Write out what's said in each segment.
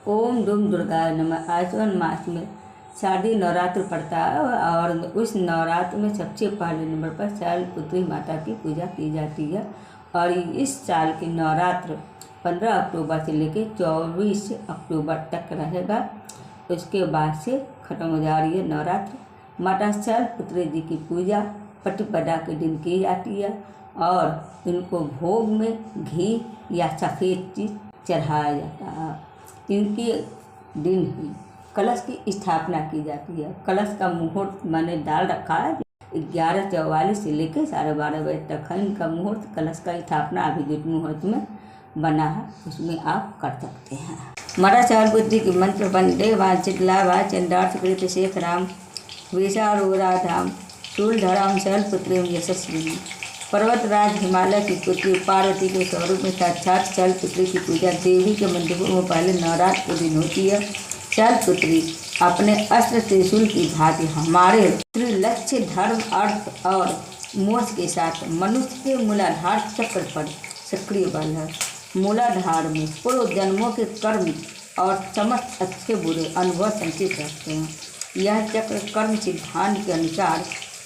ओम दुम दुर्गाय नमः। आश्विन मास में शारदीय नवरात्र पड़ता है और उस नवरात्र में सबसे पहले नंबर पर शैलपुत्री माता की पूजा की जाती है। और इस साल की नवरात्र 15 अक्टूबर से लेकर 24 अक्टूबर तक रहेगा। उसके बाद से खत्म हो जा रही है नवरात्र। माता शैलपुत्री जी की पूजा प्रतिपदा के दिन की जाती है और इनको भोग में घी या सफ़ेद चीज़ चढ़ाया जाता है। इनके दिन ही कलश की स्थापना की जाती है। कलश का मुहूर्त मैंने डाल रखा है 11:44 से लेकर 12:30 बजे तक है इनका मुहूर्त। कलश का स्थापना अभिजित मुहूर्त में बना है, उसमें आप कर सकते हैं। माता शैलपुत्री की मंत्र वंदे वांछित लाभा चंडार्थ कृत शेख राम विशारोराधाम शूलधराम शैलपुत्री यशस्विनी। पर्वतराज हिमालय की पुत्री पार्वती के स्वरूप में साक्षात शैलपुत्री की पूजा देवी के मंदिरों में पहले नवरात्र के दिन होती है। शैलपुत्री अपने अस्त्र त्रिशूल की भांति हमारे त्रिलक्ष्य धर्म अर्थ और मोक्ष के साथ मनुष्य के मूलाधार चक्र पर सक्रिय बल है। मूलाधार में पूर्व जन्मों के कर्म और समस्त अच्छे बुरे अनुभव संचित रहते हैं। यह चक्र कर्म सिद्धांत के अनुसार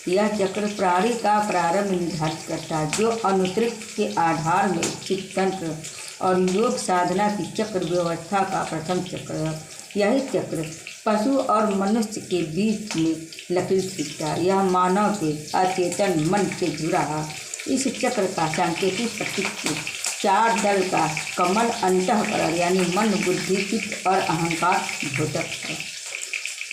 यह चक्र प्राणी का प्रारंभ निर्धारित करता है, जो अनुतृप्त के आधार में चित्तंत्र और योग साधना की चक्र व्यवस्था का प्रथम चक्र है। यही चक्र पशु और मनुष्य के बीच में लकीर खींचता है। यह मानव के अचेतन मन से जुड़ा है। इस चक्र का सांकेतिक प्रतीक 4 दल का कमल अंतःकरण यानी मन बुद्धि चित्त और अहंकार द्योतक है।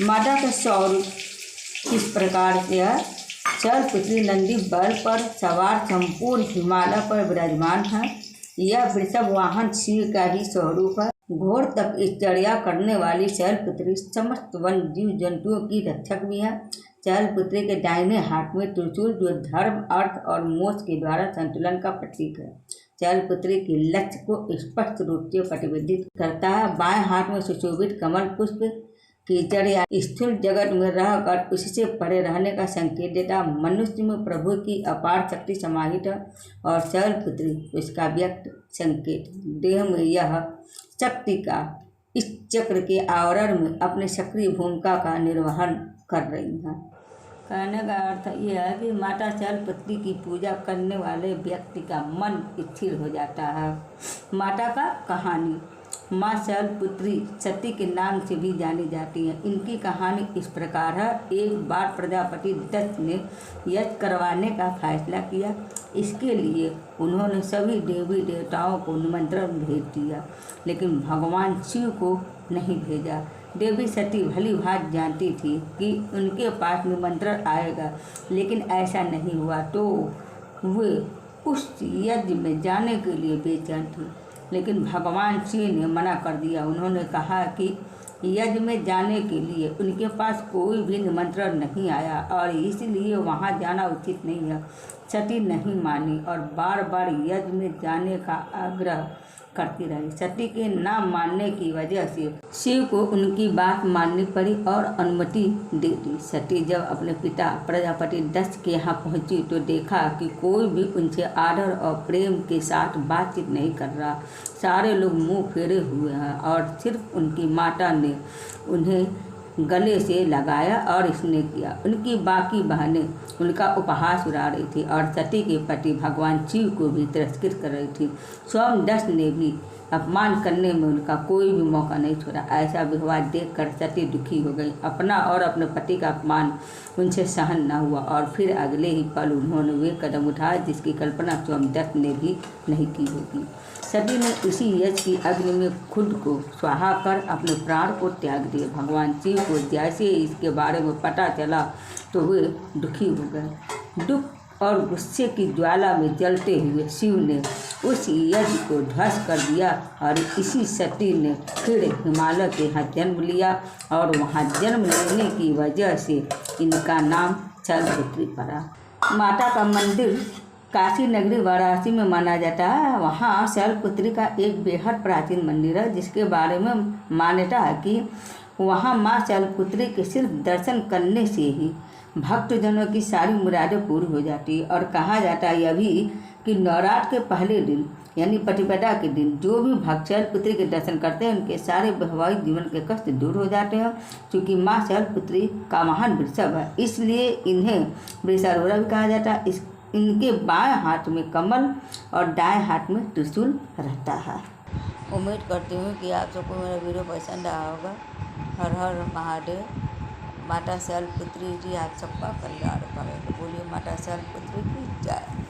माता का स्वरूप इस प्रकार से है। शैलपुत्री नंदी बैल पर सवार संपूर्ण हिमालय पर विराजमान है। यह वृषभ वाहन शिव का ही स्वरूप है। घोर तपश्चर्या करने वाली शैलपुत्री समस्त वन जीव जंतुओं की रक्षक भी है। शैलपुत्री के दाहिने हाथ में त्रिशूल जो धर्म अर्थ और मोक्ष के द्वारा संतुलन का प्रतीक है। शैलपुत्री के लक्ष्य को स्पष्ट रूप से प्रतिबिंबित करता है। बाएं हाथ में सुशोभित कमल पुष्प कीचड़ या स्थूल जगत में रहकर उससे परे रहने का संकेत देता। मनुष्य में प्रभु की अपार शक्ति समाहित है और शैलपुत्री उसका व्यक्त संकेत। देह में यह शक्ति का इस चक्र के आवरण में अपनी सक्रिय भूमिका का निर्वहन कर रही है। कहने का अर्थ यह है कि माता शैलपुत्री की पूजा करने वाले व्यक्ति का मन स्थिर हो जाता है। माता का कहानी। माँ शैलपुत्री सती के नाम से भी जानी जाती है। इनकी कहानी इस प्रकार है। एक बार प्रजापति दक्ष ने यज्ञ करवाने का फैसला किया। इसके लिए उन्होंने सभी देवी देवताओं को निमंत्रण भेज दिया, लेकिन भगवान शिव को नहीं भेजा। देवी सती भली भांति जानती थी कि उनके पास निमंत्रण आएगा, लेकिन ऐसा नहीं हुआ, तो वे उस यज्ञ में जाने के लिए बेचैन थी। लेकिन भगवान शिव ने मना कर दिया। उन्होंने कहा कि यज्ञ में जाने के लिए उनके पास कोई भी निमंत्रण नहीं आया और इसलिए वहां जाना उचित नहीं है। सती नहीं मानी और बार बार यज्ञ में जाने का आग्रह करती रही। सती के ना मानने की वजह से शिव को उनकी बात माननी पड़ी और अनुमति दे दी। सती जब अपने पिता प्रजापति दक्ष के यहाँ पहुँची तो देखा कि कोई भी उनसे आदर और प्रेम के साथ बातचीत नहीं कर रहा। सारे लोग मुंह फेरे हुए हैं और सिर्फ उनकी माता ने उन्हें गले से लगाया और स्नेह किया। उनकी बाकी बहनें उनका उपहास उड़ा रही थी और सती के पति भगवान शिव को भी तिरस्कृत कर रही थी। स्वयं दक्ष ने भी अपमान करने में उनका कोई भी मौका नहीं छोड़ा। ऐसा व्यवहार देखकर सती दुखी हो गई। अपना और अपने पति का अपमान उनसे सहन न हुआ और फिर अगले ही पल उन्होंने वे कदम उठाया जिसकी कल्पना स्वयं दत्त ने भी नहीं की होगी। सती ने उसी यज्ञ की अग्नि में खुद को स्वाहा कर अपने प्राण को त्याग दिए। भगवान शिव को जैसे इसके बारे में पता चला तो वे दुखी हो गए। दुख और गुस्से की ज्वाला में जलते हुए शिव ने उस यज्ञ को ध्वस्त कर दिया और इसी सती ने फिर हिमालय के यहाँ जन्म लिया और वहाँ जन्म लेने की वजह से इनका नाम शैलपुत्री पड़ा। माता का मंदिर काशी नगरी वाराणसी में माना जाता है। वहाँ शैलपुत्री का एक बेहद प्राचीन मंदिर है, जिसके बारे में मान्यता है कि वहाँ माँ शैलपुत्री के सिर्फ दर्शन करने से ही भक्तजनों की सारी मुरादें पूरी हो जाती है। और कहा जाता है यह भी कि नवरात्र के पहले दिन यानी प्रतिपदा के दिन जो भी भक्त शैलपुत्री के दर्शन करते हैं उनके सारे वैवाहिक जीवन के कष्ट दूर हो जाते हैं। क्योंकि माँ शैलपुत्री का महान वृषभ है, इसलिए इन्हें वृषारूढ़ा भी कहा जाता है। इनके बाएं हाथ में कमल और दाएं हाथ में त्रिशूल रहता है। उम्मीद करती हूँ कि आप सबको मेरा वीडियो पसंद आया होगा। हर हर महादेव। माता शैलपुत्री जी आप सबका कल्याण करें। बोलिए माता शैलपुत्री की जय।